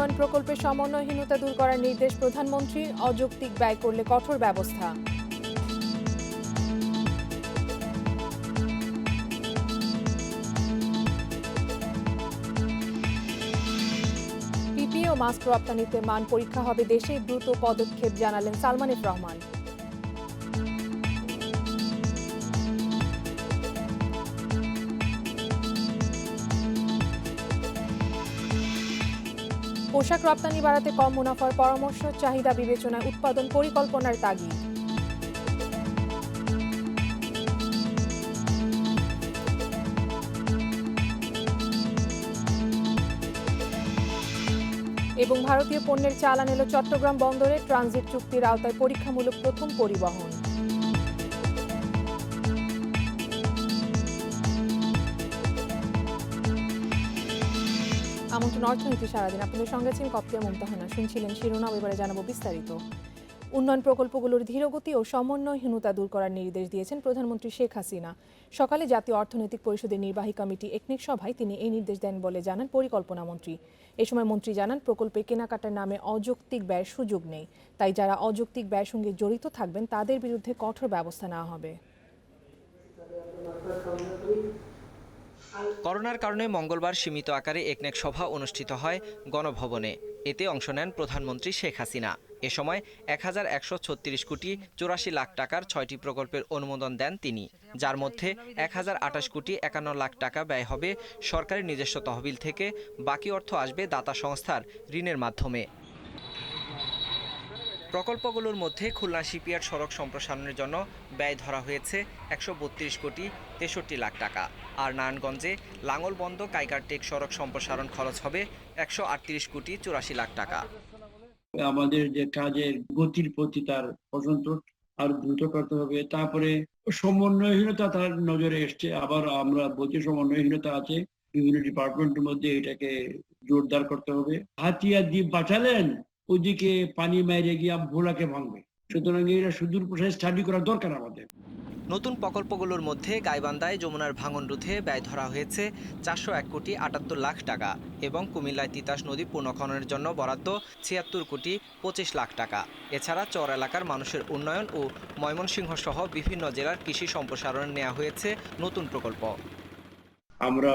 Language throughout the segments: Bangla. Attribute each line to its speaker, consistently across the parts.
Speaker 1: উন্নয়ন প্রকল্পে সমন্বয়হীনতা দূর করার নির্দেশ প্রধানমন্ত্রীর, অযৌক্তিক ব্যয় করলে কঠোর ব্যবস্থা। পিপিই ও মাস্ক রপ্তানিতে মান পরীক্ষা হবে দেশে, দ্রুত পদক্ষেপ জানালেন সালমান এফ রহমান। পোশাক রপ্তানি বাড়াতে কম মুনাফার পরামর্শ, চাহিদা বিবেচনায় উৎপাদন পরিকল্পনার তাগিদ। এবং ভারতীয় পণ্যের চালান এলো চট্টগ্রাম বন্দরে, ট্রানজিট চুক্তির আওতায় পরীক্ষামূলক প্রথম পরিবহন। আমন্ত্রণ অর্থনীতি সারাদিন, আপনাদের সঙ্গে আছেন কপ্তিয়া মুমতাহানা। শুনছিলেন শিরোনাম, এবারে জানাবো বিস্তারিত। উন্নয়ন প্রকল্পগুলোর ধীরগতি ও সমন্বয়হীনতা দূর করার নির্দেশ দিয়েছেন প্রধানমন্ত্রী শেখ হাসিনা। সকালে জাতীয় অর্থনৈতিক পরিষদের নির্বাহী কমিটি একনেক সভায় তিনি এই নির্দেশ দেন বলে জানান পরিকল্পনা মন্ত্রী। এ সময় মন্ত্রী জানান, প্রকল্পে কেনাকাটার নামে অযৌক্তিক ব্যয়ের সুযোগ নেই, তাই যারা অযৌক্তিক ব্যয়ের সঙ্গে জড়িত থাকবেন তাদের বিরুদ্ধে কঠোর ব্যবস্থা নেওয়া হবে।
Speaker 2: করোনার কারণে মঙ্গলবার সীমিত আকারে একনেক সভা অনুষ্ঠিত হয় গণভবনে। এতে অংশ নেন প্রধানমন্ত্রী শেখ হাসিনা। এ সময় 1136 কোটি 84 লাখ টাকার 6টি প্রকল্পের অনুমোদন দেন তিনি, যার মধ্যে 1028 কোটি 51 লাখ টাকা ব্যয় হবে সরকারি নিজস্ব তহবিল থেকে, বাকি অর্থ আসবে দাতা সংস্থার ঋণের মাধ্যমে। প্রকল্পগুলোর মধ্যে খুলনা শিপইয়ার্ড সড়ক সম্প্রসারণের জন্য ব্যয় ধরা হয়েছে 132 কোটি 63 লাখ টাকা, আর নারায়ণগঞ্জে লাঙ্গলবন্দ কাইকারটেক সড়ক সম্প্রসারণ খরচ হবে 138 কোটি 84 লাখ টাকা।
Speaker 3: আমাদের যে কাজের গতির প্রতি তার অসন্তোষ আর দ্রুত করতে হবে। তারপরে সমন্বয়হীনতা তার নজরে এসছে, আবার আমরা বলছি সমন্বয়হীনতা আছে বিভিন্ন ডিপার্টমেন্টের মধ্যে, এটাকে জোরদার করতে হবে। হাতিয়ার দিয়ে বাঁচালেন, ওদিকে পানি মাইরে গিয়ে ভোলাকে ভাঙবে। সুতরাং এটা সুদূর প্রসারী স্টাডি করার দরকার আমাদের।
Speaker 2: নতুন প্রকল্পগুলোর মধ্যে গাইবান্ধায় যমুনার ভাঙন রোধে ব্যয় ধরা হয়েছে 401 কোটি 78 লাখ টাকা এবং কুমিল্লায় তিতাস নদী পুনঃখননের জন্য বরাদ্দ 76 কোটি 25 লাখ টাকা। এছাড়া চর এলাকার মানুষের উন্নয়ন ও ময়মনসিংহ সহ বিভিন্ন জেলার কৃষি সম্প্রসারণে নেওয়া হয়েছে নতুন প্রকল্প।
Speaker 3: আমরা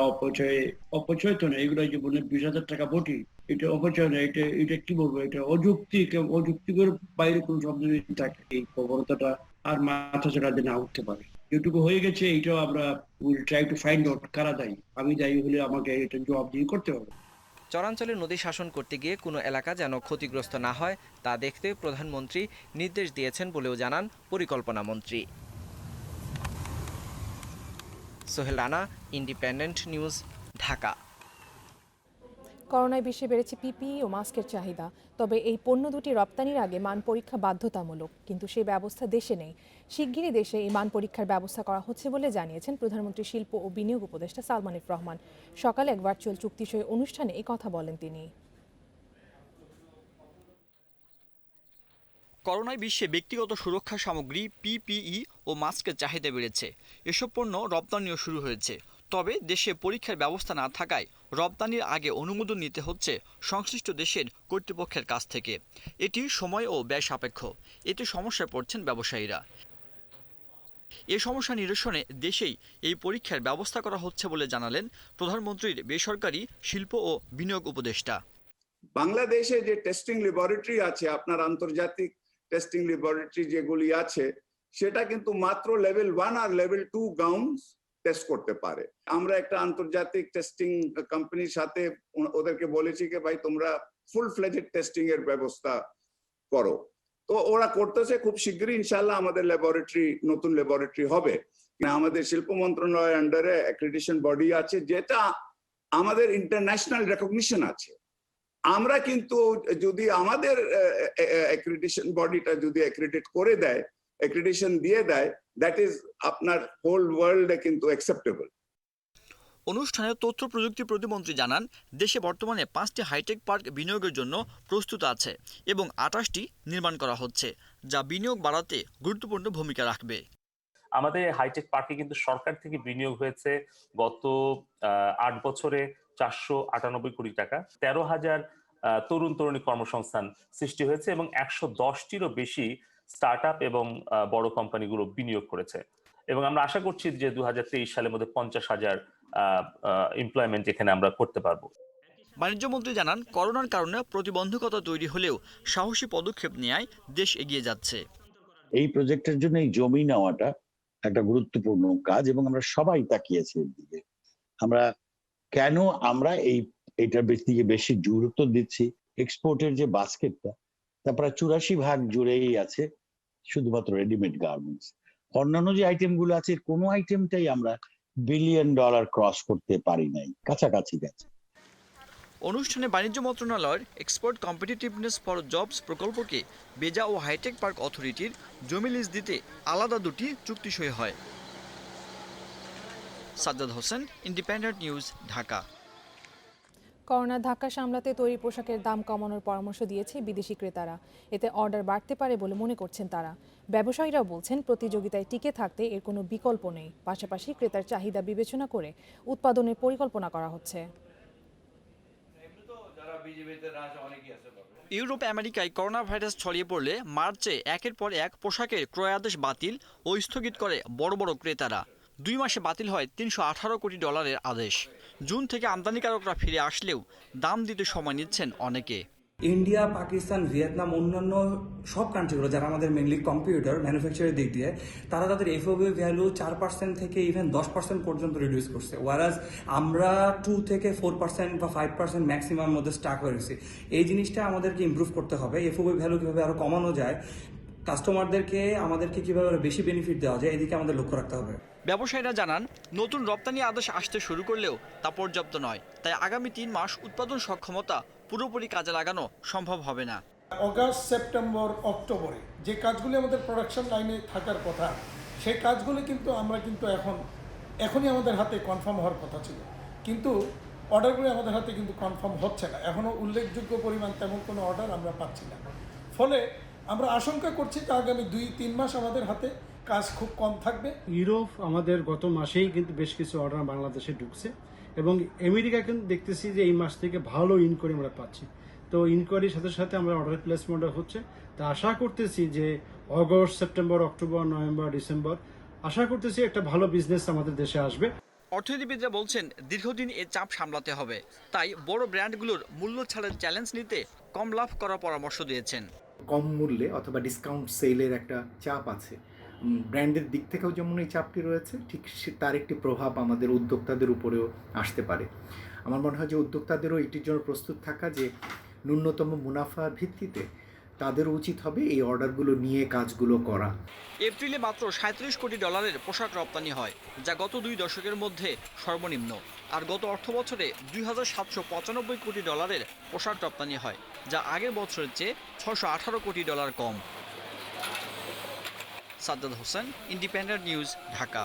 Speaker 3: অপচয় তো না, এগুলো যে বলে 20,000 টাকা বটি, এটা অপচয় না, এটা কি বলবো, এটা অযৌক্তিকের বাইরে কোন শব্দ যদি থাকে, এই প্রবণতাটা আর মাথা ছাড়া না উঠতে পারে। যেটুকু হয়ে গেছে এইটাও আমরা will try to find out কারা দায়ী। আমি দায়ী হলে আমাকে এটা জবাবদিহি করতে হবে।
Speaker 2: চরাঞ্চলে নদী শাসন করতে গিয়ে কোনো এলাকা যেন ক্ষতিগ্রস্ত না হয় তা দেখতে প্রধানমন্ত্রী নির্দেশ দিয়েছেন বলেও জানান পরিকল্পনা মন্ত্রী। Sohel Rana, independent News, Dhaka.
Speaker 1: করোনায় বিশ্বে বেড়েছে পিপিই ও মাস্কের চাহিদা, তবে এই পণ্য দুটি রপ্তানির আগে মান পরীক্ষা বাধ্যতামূলক, কিন্তু সেই ব্যবস্থা দেশে নেই। শিগগিরই দেশে এই মান পরীক্ষার ব্যবস্থা করা হচ্ছে বলে জানিয়েছেন প্রধানমন্ত্রী শিল্প ও বিনিয়োগ উপদেষ্টা সালমান এফ রহমান। সকালে এক ভার্চুয়াল চুক্তিসই অনুষ্ঠানে এই কথা বলেন তিনি।
Speaker 4: করোনায় বিশ্বে ব্যক্তিগত সুরক্ষা সামগ্রী পিপিই ও মাস্কের চাহিদা বেড়েছে। এসব পণ্য রপ্তানিও শুরু হয়েছে, তবে দেশে পরীক্ষার ব্যবস্থা না থাকায় রপ্তানির আগে অনুমোদন নিতে হচ্ছে সংশ্লিষ্ট দেশের কর্তৃপক্ষের কাছ থেকে। এটি সময় ও ব্যয় সাপেক্ষ, এতে সমস্যায় পড়ছেন ব্যবসায়ীরা। এ সমস্যা নিরসনে দেশেই এই পরীক্ষার ব্যবস্থা করা হচ্ছে বলে জানালেন প্রধানমন্ত্রীর বেসরকারি শিল্প ও বিনিয়োগ উপদেষ্টা।
Speaker 5: বাংলাদেশে যে টেস্টিং ল্যাবরেটরি আছে, আপনার আন্তর্জাতিক টেস্টিং ল্যাবরেটরি যেগুলি আছে, সেটা কিন্তু মাত্র লেভেল 1 আর লেভেল 2 গ্রাউন্ডস টেস্ট করতে পারে। আমরা একটা আন্তর্জাতিক টেস্টিং কোম্পানির সাথে ওদেরকে বলেছি যে ভাই তোমরা ফুল ফ্লেজেড টেস্টিং এর ব্যবস্থা করো, তো ওরা করতেছে। খুব শীঘ্রই ইনশাআল্লাহ আমাদের নতুন ল্যাবরেটরি হবে। আমাদের শিল্প মন্ত্রণালয়ের আন্ডারে অ্যাক্রিডিটেশন বডি আছে, যেটা আমাদের ইন্টারন্যাশনাল রেকগনিশন আছে। আমরা কিন্তু যদি আমাদের অ্যাক্রিডিটেশন বডিটা যদি অ্যাক্রিডিট করে দেয়, অ্যাক্রিডিটেশন দিয়ে দেয়, দ্যাট ইজ আপনার হোল ওয়ার্ল্ডে কিন্তু অ্যাকসেপ্টেবল।
Speaker 4: অনুষ্ঠানে তথ্য প্রযুক্তি প্রতিমন্ত্রী জানান, দেশে বর্তমানে 5টি হাইটেক পার্ক বিনিয়োগের জন্য প্রস্তুত আছে এবং 28টি নির্মাণ করা হচ্ছে, যা বিনিয়োগ বাড়াতে গুরুত্বপূর্ণ ভূমিকা রাখবে।
Speaker 6: আমাদের হাইটেক পার্কে কিন্তু সরকার থেকে বিনিয়োগ হয়েছে গত 8 বছরে 498 কোটি টাকা। 13,000 তরুণ তরুণী কর্মসংস্থান সৃষ্টি হয়েছে এবং 110টিরও বেশি স্টার্টআপ এবং বড় কোম্পানিগুলো বিনিয়োগ করেছে। এবং আমরা আশা করছি যে 2023 সালের মধ্যে 50,000 এমপ্লয়মেন্ট এখানে আমরা করতে পারবো।
Speaker 4: বাণিজ্য মন্ত্রী জানান, করোনার কারণে প্রতিবন্ধকতা তৈরি হলেও সাহসী পদক্ষেপ নেয় দেশ এগিয়ে যাচ্ছে।
Speaker 7: এই প্রজেক্টের জন্য এই জমি নেওয়াটা একটা গুরুত্বপূর্ণ কাজ এবং আমরা সবাই তাকিয়েছি এর দিকে। আমরা এইটার দিকে বেশি গুরুত্ব দিচ্ছি। এক্সপোর্টের যে বাস্কেটটা তা প্রায় 84% জুড়েই আছে শুধুমাত্র রেডিমেড গার্মেন্টস। অন্যান্য যে আইটেম গুলো আছে কোনো আইটেমটাই আমরা $1 বিলিয়ন ক্রস করতে পারি নাই, কাছাকাছি গেছে।
Speaker 4: অনুষ্ঠানে বাণিজ্য মন্ত্রণালয়ের এক্সপোর্ট কম্পিটিটিভনেস ফর জবস প্রকল্পকে বেজা ও হাইটেক পার্ক অথরিটির জমি লিজ দিতে আলাদা দুটি চুক্তি সই হয়। Sajjad Hossain, Independent News, Dhaka.
Speaker 1: করোনার ধাক্কা সামলাতে তৈরি পোশাকের দাম কমানোর পরামর্শ দিয়েছে বিদেশি ক্রেতারা। এতে অর্ডার বাড়তে পারে বলে মনে করছেন তারা। ব্যবসায়ীরাও বলছেন প্রতিযোগিতায় টিকে থাকতে এর কোনো বিকল্প নেই। পাশাপাশি ক্রেতার চাহিদা বিবেচনা করে উৎপাদনের পরিকল্পনা করা হচ্ছে।
Speaker 4: ইউরোপ আমেরিকায় করোনা ভাইরাস ছড়িয়ে পড়লে মার্চে একের পর এক পোশাকের ক্রয়াদেশ বাতিল ও স্থগিত করে বড় বড় ক্রেতারা। 2 মাসে বাতিল হয় $318 কোটি আদেশ। জুন থেকে আমদানিকারকরা ফিরে আসলেও দাম দিতে সময় নিচ্ছেন অনেকে।
Speaker 8: ইন্ডিয়া, পাকিস্তান, ভিয়েতনাম, অন্যান্য সব কান্ট্রিগুলো যারা আমাদের মেনলি কম্পিউটার ম্যানুফ্যাকচারের দিক দিয়ে তারা তাদের এফওবি ভ্যালু 4% থেকে ইভেন 10% পর্যন্ত রিডিউস করছে। ওয়ারাজ আমরা 2 থেকে 4% বা 5% ম্যাক্সিমাম মধ্যে স্টাক হয়েছি। এই জিনিসটা আমাদেরকে ইমপ্রুভ করতে হবে। এফওবি ভ্যালু কিভাবে আরো কমানো যায়, কাস্টমারদেরকে আমাদেরকে কিভাবে বেশি বেনিফিট দেওয়া যায়, এদিকে আমাদের লক্ষ্য রাখতে হবে।
Speaker 4: ব্যবসায়ীরা জানান, নতুন রপ্তানি আদেশ আসতে শুরু করলেও তা পর্যাপ্ত নয়। তাই আগামী 3 মাস উৎপাদন সক্ষমতা পুরোপুরি কাজে লাগানো সম্ভব হবে না।
Speaker 9: অগাস্ট, সেপ্টেম্বর, অক্টোবরে যে কাজগুলি আমাদের প্রোডাকশন লাইনে থাকার কথা, সেই কাজগুলি কিন্তু আমরা এখনই আমাদের হাতে কনফার্ম হওয়ার কথা ছিল, কিন্তু অর্ডারগুলি আমাদের হাতে কিন্তু কনফার্ম হচ্ছে না। এখনও উল্লেখযোগ্য পরিমাণ তেমন কোনো অর্ডার আমরা পাচ্ছি না। ফলে আমরা আশঙ্কা করছি যে আগামী 2-3 মাস আমাদের হাতে কাজ খুব কম থাকবে।
Speaker 10: ইউরোপ আমাদের গত মাসেই কিন্তু বেশ কিছু অর্ডার বাংলাদেশে ঢুকছে এবং আমেরিকা কিন্তু দেখতেছি যে এই মাস থেকে ভালো ইনকোয়ারি আমরা পাচ্ছি। তো ইনকোয়ারির সাথে সাথে আমরা অর্ডার প্লেসমেন্ট হচ্ছে। তা আশা করতেছি যে August, September, October, November, December আশা করতেছি একটা ভালো বিজনেস আমাদের দেশে আসবে।
Speaker 4: অর্থনীতিবিদরা বলছেন, দীর্ঘদিন এ চাপ সামলাতে হবে। তাই বড় ব্র্যান্ডগুলোর মূল্য ছাড়ের চ্যালেঞ্জ নিতে কম লাভ করার পরামর্শ দিয়েছেন।
Speaker 11: কম মূল্যে অথবা ডিসকাউন্ট সেলের একটা চাপ আছে। ব্র্যান্ডের দিক থেকেও যেমন এই চাপটি রয়েছে, ঠিক তার একটি প্রভাব আমাদের উদ্যোক্তাদের উপরেও আসতে পারে। আমার মনে হয় যে উদ্যোক্তাদেরও এটির জন্য প্রস্তুত থাকা, যে ন্যূনতম মুনাফার ভিত্তিতে তাদেরও উচিত হবে এই অর্ডারগুলো নিয়ে কাজগুলো করা।
Speaker 4: এপ্রিলে মাত্র $37 কোটি পোশাক রপ্তানি হয়, যা গত 2 দশকের মধ্যে সর্বনিম্ন। আর গত অর্থবছরে $2,795 কোটি পোশাক রপ্তানি হয়, যা আগের বছরের চেয়ে $618 কোটি কম। Sajjad Hossain, Independent News, Dhaka.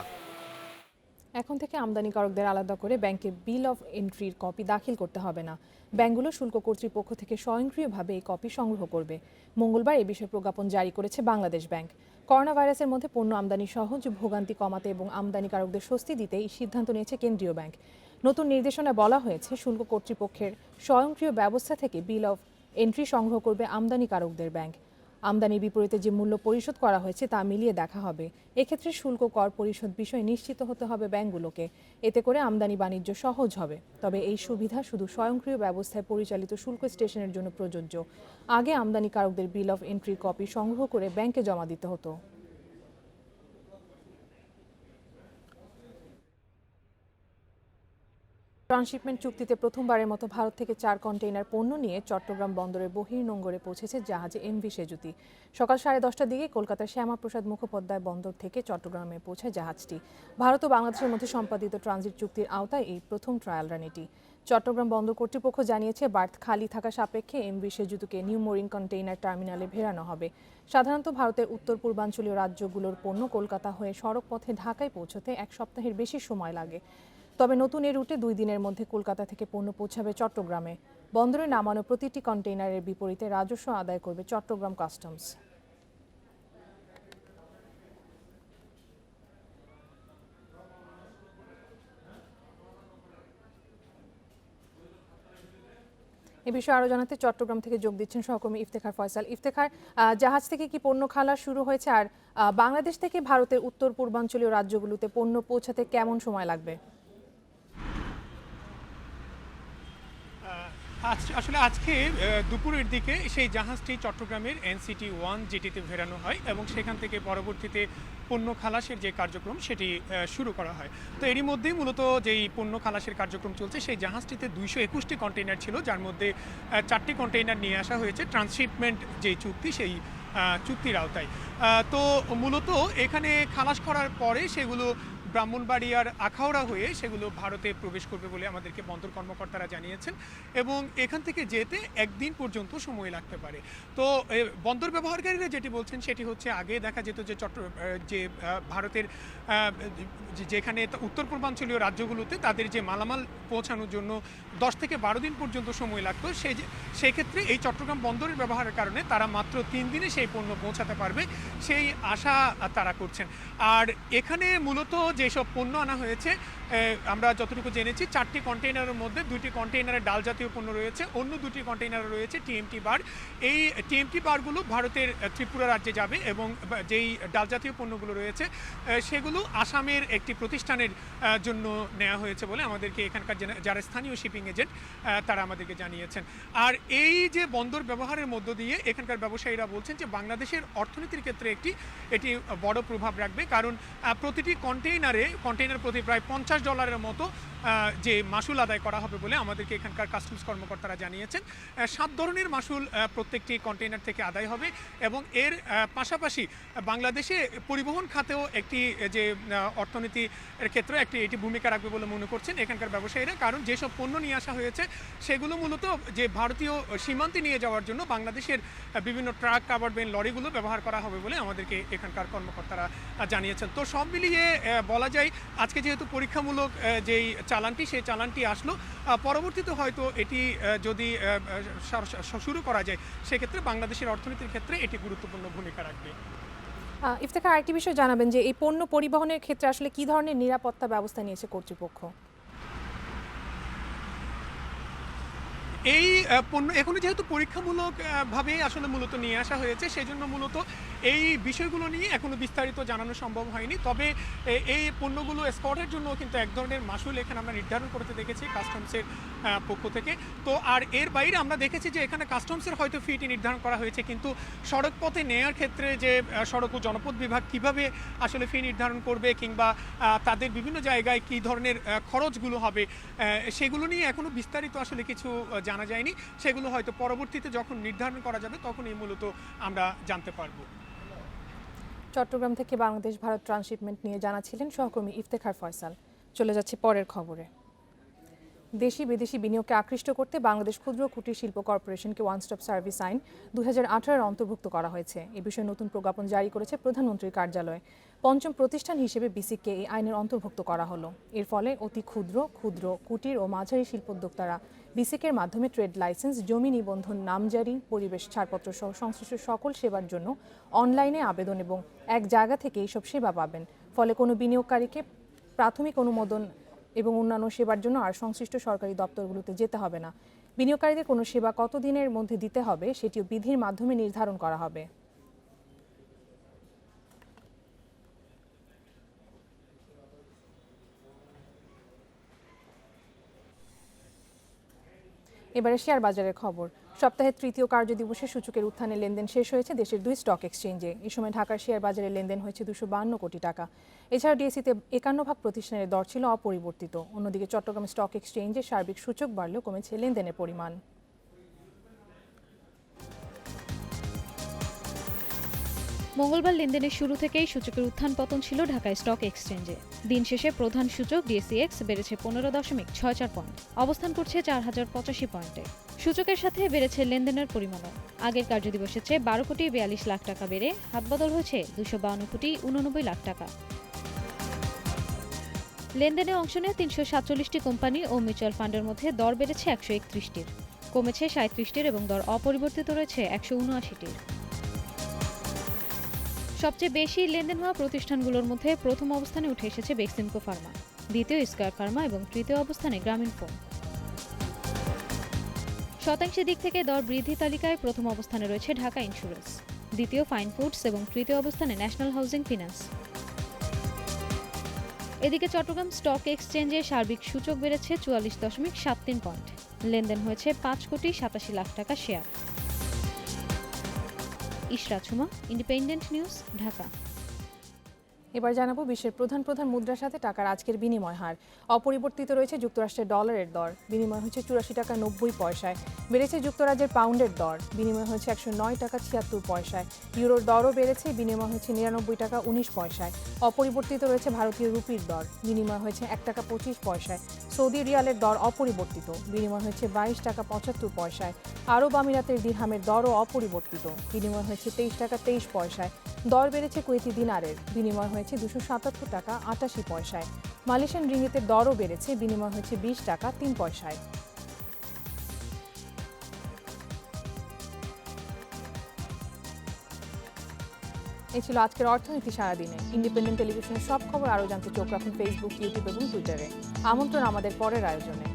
Speaker 1: এখন থেকে আমদানিকারকদের আলাদা করে ব্যাংকে বিল অফ এন্ট্রির কপি দাখিল করতে হবে না। ব্যাংকগুলো শুল্ক কর্তৃপক্ষ থেকে স্বয়ংক্রিয়ভাবে এই কপি সংগ্রহ করবে। মঙ্গলবার এ বিষয়ে প্রজ্ঞাপন জারি করেছে বাংলাদেশ ব্যাংক। করোনা ভাইরাসের মধ্যে পণ্য আমদানি সহজ, ভোগান্তি কমাতে এবং আমদানিকারকদের স্বস্তি দিতে এই সিদ্ধান্ত নিয়েছে কেন্দ্রীয় ব্যাংক। নতুন নির্দেশনায় বলা হয়েছে, শুল্ক কর্তৃপক্ষের স্বয়ংক্রিয় ব্যবস্থা থেকে বিল অফ এন্ট্রি সংগ্রহ করবে আমদানিকারকদের ব্যাংক। আমদানির বিপরীতে যে মূল্য পরিশোধ করা হয়েছে তা মিলিয়ে দেখা হবে। এক্ষেত্রে শুল্ক কর পরিশোধ বিষয়ে নিশ্চিত হতে হবে ব্যাংকগুলোকে। এতে করে আমদানি বাণিজ্য সহজ হবে। তবে এই সুবিধা শুধু স্বয়ংক্রিয় ব্যবস্থায় পরিচালিত শুল্ক স্টেশনের জন্য প্রযোজ্য। আগে আমদানিকারকদের বিল অফ এন্ট্রি কপি সংগ্রহ করে ব্যাংকে জমা দিতে হতো। ট্রান্সশিপমেন্ট চুক্তিতে প্রথমবারের মতো ভারত থেকে 4 কন্টেইনার পণ্য নিয়ে চট্টগ্রাম বন্দরের বহির্নোঙরে পৌঁছেছে জাহাজে এমভি সেজুতি। সকাল 10:30টার দিকে কলকাতার শ্যামাপ্রসাদ মুখোপাধ্যায় বন্দর থেকে চট্টগ্রামে পৌঁছায় জাহাজটি। ভারত ও বাংলাদেশের মধ্যে সম্পাদিত ট্রানজিট চুক্তির আওতায় এই প্রথম ট্রায়াল রান এটি। চট্টগ্রাম বন্দর কর্তৃপক্ষ জানিয়েছে, বার্থ খালি থাকা সাপেক্ষে এমভি সেজুতুকে নিউ মোরিং কন্টেইনার টার্মিনালে ভেড়ানো হবে। সাধারণত ভারতের উত্তর পূর্বাঞ্চলীয় রাজ্যগুলোর পণ্য কলকাতা হয়ে সড়ক পথে ঢাকায় পৌঁছতে 1 সপ্তাহের বেশি সময় লাগে। তবে নতুন এই রুটে 2 দিনের মধ্যে কলকাতা থেকে পণ্য পৌঁছাবে চট্টগ্রামে। বন্দরে নামানো প্রতিটি কন্টেইনারের বিপরীতে রাজস্ব আদায় করবে চট্টগ্রাম কাস্টমস। এ বিষয়ে আরো জানাতে চট্টগ্রাম থেকে যোগ দিচ্ছেন সহকর্মী ইফতেখার ফয়সাল। ইফতেখার, জাহাজ থেকে কি পণ্য খালাস শুরু হয়েছে, আর বাংলাদেশ থেকে ভারতের উত্তর পূর্বাঞ্চলীয় রাজ্যগুলোতে পণ্য পৌঁছাতে কেমন সময় লাগবে?
Speaker 12: আসলে আজকে দুপুরের দিকে সেই জাহাজটি চট্টগ্রামের NCT-1 জেটিতে ফেরানো হয় এবং সেখান থেকে পরবর্তীতে পণ্য খালাসের যে কার্যক্রম সেটি শুরু করা হয়। তো এরই মধ্যেই মূলত যেই পণ্য খালাসের কার্যক্রম চলছে সেই জাহাজটিতে 221টি কন্টেইনার ছিল, যার মধ্যে 4টি কন্টেইনার নিয়ে আসা হয়েছে ট্রান্সশিপমেন্ট যে চুক্তি সেই চুক্তির আওতায়। তো মূলত এখানে খালাস করার পরে সেগুলো ব্রাহ্মণবাড়িয়ার আখাউড়া হয়ে সেগুলো ভারতে প্রবেশ করবে বলে আমাদেরকে বন্দর কর্মকর্তারা জানিয়েছেন এবং এখান থেকে যেতে একদিন পর্যন্ত সময় লাগতে পারে। তো বন্দর ব্যবহারকারীরা যেটি বলছেন সেটি হচ্ছে, আগে দেখা যেত যে ভারতের যেখানে উত্তর পূর্বাঞ্চলীয় রাজ্যগুলোতে তাদের যে মালামাল পৌঁছানোর জন্য 10 থেকে 12 দিন পর্যন্ত সময় লাগতো, সেই ক্ষেত্রে এই চট্টগ্রাম বন্দরের ব্যবহারের কারণে তারা মাত্র 3 দিনে সেই পণ্য পৌঁছাতে পারবে, সেই আশা তারা করছেন। আর এখানে মূলত যেসব পণ্য আনা হয়েছে আমরা যতটুকু জেনেছি 4টি কন্টেইনারের মধ্যে 2টি কন্টেইনারে ডাল জাতীয় পণ্য রয়েছে, অন্য 2টি কন্টেইনারে রয়েছে TMT বার। এই TMT বারগুলো ভারতের ত্রিপুরা রাজ্যে যাবে এবং যেই ডাল জাতীয় পণ্যগুলো রয়েছে সেগুলো আসামের একটি প্রতিষ্ঠানের জন্য নেওয়া হয়েছে বলে আমাদেরকে এখানকার যারা স্থানীয় শিপিং এজেন্ট তারা আমাদেরকে জানিয়েছেন। আর এই যে বন্দর ব্যবহারের মধ্য দিয়ে এখানকার ব্যবসায়ীরা বলছেন যে বাংলাদেশের অর্থনীতির ক্ষেত্রে এটি বড় প্রভাব রাখবে, কারণ প্রতিটি কন্টেইনার প্রতি প্রায় $50 মতো যে মাসুল আদায় করা হবে বলে আমাদেরকে এখানকার কাস্টমস কর্মকর্তারা জানিয়েছেন। 7 ধরনের মাসুল প্রত্যেকটি কন্টেইনার থেকে আদায় হবে এবং এর পাশাপাশি বাংলাদেশে পরিবহন খাতেও একটি যে অর্থনীতির ক্ষেত্রে এটি ভূমিকা রাখবে বলে মনে করছেন এখানকার ব্যবসায়ীরা, কারণ যেসব পণ্য নিয়ে আসা হয়েছে সেগুলো মূলত যে ভারতীয় সীমান্তে নিয়ে যাওয়ার জন্য বাংলাদেশের বিভিন্ন ট্রাক, কাভার্ড ভ্যান, লরিগুলো ব্যবহার করা হবে বলে আমাদেরকে এখানকার কর্মকর্তারা জানিয়েছেন। তো সব মিলিয়ে বলা যায় আজকে যেহেতু পরীক্ষামূলক যেই সেই চালানটি আসলো, পরবর্তীতে হয়তো এটি যদি শুরু করা যায় সেক্ষেত্রে বাংলাদেশের অর্থনীতির ক্ষেত্রে এটি গুরুত্বপূর্ণ ভূমিকা রাখবে।
Speaker 1: ইফতেখার, আরেকটি বিষয় জানাবেন যে এই পণ্য পরিবহনের ক্ষেত্রে আসলে কি ধরনের নিরাপত্তা ব্যবস্থা নিয়েছে কর্তৃপক্ষ?
Speaker 12: এই পণ্য এখনো যেহেতু পরীক্ষামূলক ভাবে আসলে মূলত নিয়ে আসা হয়েছে, সেজন্য মূলত এই বিষয়গুলো নিয়ে এখনো বিস্তারিত জানানো সম্ভব হয়নি। তবে এই পণ্যগুলো এক্সপোর্টের জন্য কিন্তু এক ধরনের মাসুল এখানে আমরা নির্ধারণ করতে দেখেছি কাস্টমসের পক্ষ থেকে। তো আর এর বাইরে আমরা দেখেছি যে এখানে কাস্টমসের হয়তো ফিটি নির্ধারণ করা হয়েছে, কিন্তু সড়ক পথে নেয়ার ক্ষেত্রে যে সড়ক ও জনপথ বিভাগ কিভাবে আসলে ফি নির্ধারণ করবে কিংবা তাদের বিভিন্ন জায়গায় কি ধরনের খরচগুলো হবে সেগুলো নিয়ে এখনো বিস্তারিত আসলে কিছু জানা যায়নি। সেগুলো হয়তো পরবর্তীতে যখন নির্ধারণ করা যাবে তখনই মূলত আমরা জানতে পারব।
Speaker 1: চট্টগ্রাম থেকে বাংলাদেশ ভারত ট্রান্সশিপমেন্ট নিয়ে জানাচ্ছিলেন সহকর্মী ইফতেখার ফয়সাল। চলে যাচ্ছে পরের খবরে। দেশি বিদেশি বিনিয়োগকে আকৃষ্ট করতে বাংলাদেশ ক্ষুদ্র কুটির শিল্প কর্পোরেশনকে ওয়ান স্টপ সার্ভিস আইন 2018 অন্তর্ভুক্ত করা হয়েছে। এ বিষয়ে নতুন প্রজ্ঞাপন জারি করেছে প্রধানমন্ত্রীর কার্যালয়। পঞ্চম প্রতিষ্ঠান হিসেবে বিসিককে এই আইনের অন্তর্ভুক্ত করা হলো। এর ফলে অতি ক্ষুদ্র কুটির ও মাঝারি শিল্পোদ্যোক্তারা বিসিকের মাধ্যমে ট্রেড লাইসেন্স, জমি নিবন্ধন, নামজারি, পরিবেশ ছাড়পত্র সহ সংশ্লিষ্ট সকল সেবার জন্য অনলাইনে আবেদন এবং এক জায়গা থেকে এইসব সেবা পাবেন। ফলে কোনো বিনিয়োগকারীকে প্রাথমিক অনুমোদন এবং অন্যান্য সেবার জন্য আর সংশ্লিষ্ট সরকারি দপ্তরগুলোতে যেতে হবে না। বিনিয়োগকারীদের কোনো সেবা কতদিনের মধ্যে দিতে হবে সেটিও বিধির মাধ্যমে নির্ধারণ করা হবে। এবারে শেয়ার বাজারের খবর। সপ্তাহের তৃতীয় কার্যদিবসে সূচকের উত্থানে লেনদেন শেষ হয়েছে দেশের 2 স্টক এক্সচেঞ্জে। এই সময় ঢাকার শেয়ার বাজারে লেনদেন হয়েছে 252 কোটি টাকা। এছাড়া ডিএসইতে 51 প্রতিষ্ঠানের দর ছিল অপরিবর্তিত। অন্যদিকে চট্টগ্রাম স্টক এক্সচেঞ্জে সার্বিক সূচক বাড়লেও কমেছে লেনদেনের পরিমাণ।
Speaker 13: মঙ্গলবার লেনদেনের শুরু থেকেই সূচকের উত্থান পতন ছিল ঢাকা স্টক এক্সচেঞ্জে। দিন শেষে প্রধান সূচক ডিএসইএক্স বেড়েছে 15.64 পয়েন্ট, অবস্থান করছে 4085 পয়েন্টে। সূচকের সাথে বেড়েছে লেনদেনের পরিমাণও। আগের কার্যদিবসের চেয়ে 12 কোটি 42 লাখ টাকা বেড়ে হাতবদল হয়েছে 252 কোটি 89 লাখ টাকা। লেনদেনে অংশ নেয় 347টি কোম্পানি ও মিউচুয়াল ফান্ডের মধ্যে দর বেড়েছে 131টির, কমেছে 37টির এবং দর অপরিবর্তিত রয়েছে 179টির। সবচেয়ে বেশি লেনদেন হওয়া প্রতিষ্ঠানগুলোর মধ্যে প্রথম অবস্থানে উঠে এসেছে বেক্সিমকো ফার্মা, দ্বিতীয় স্কয়ার ফার্মা এবং তৃতীয় অবস্থানে গ্রামীণ ফোন। শতাংশের দিক থেকে দর বৃদ্ধি তালিকায় প্রথম অবস্থানে রয়েছে ঢাকা ইন্স্যুরেন্স, দ্বিতীয় ফাইন ফুডস এবং তৃতীয় অবস্থানে ন্যাশনাল হাউজিং ফিন্যান্স। এদিকে চট্টগ্রাম স্টক এক্সচেঞ্জে সার্বিক সূচক বেড়েছে 44.73 পয়েন্ট। লেনদেন হয়েছে 5,87,00,000 টাকা শেয়ার। ইশরা ছুমা, independent News, Dhaka.
Speaker 1: এবার জানাবো বিশ্বের প্রধান প্রধান মুদ্রার সাথে টাকার আজকের বিনিময় হার। অপরিবর্তিত রয়েছে যুক্তরাষ্ট্রের ডলারের দর, বিনিময় হচ্ছে 84 টাকা 90 পয়সায়। বেড়েছে যুক্তরাজ্যের পাউন্ডের দর, বিনিময় হচ্ছে 109 টাকা 76 পয়সায়। ইউরোর দরও বেড়েছে, বিনিময় হচ্ছে 99 টাকা 19 পয়সায়। অপরিবর্তিত রয়েছে ভারতীয় রুপির দর, বিনিময় হয়েছে 1 টাকা 25 পয়সায়। সৌদি রিয়ালের দর অপরিবর্তিত, বিনিময় হচ্ছে 22 টাকা 75 পয়সায়। আরব আমিরাতের দিরহামের দরও অপরিবর্তিত, বিনিময় হয়েছে 23 টাকা 23 পয়সায়। দর বেড়েছে কুয়েতি দিনারের, বিনিময় হয়েছে 277 টাকা 88 পয়সায়। মালয়েশিয়ান রিঙ্গিতের দরও বেড়েছে, বিনিময় হয়েছে 20 টাকা 3 পয়সায়। এই ছিল আজকের অর্থনীতি সারাদিনে। ইন্ডিপেন্ডেন্ট টেলিভিশনের সব খবর আরও জানতে চোখ রাখুন ফেসবুক, ইউটিউব এবং টুইটারে। আমন্ত্রণ আমাদের পরের আয়োজনে।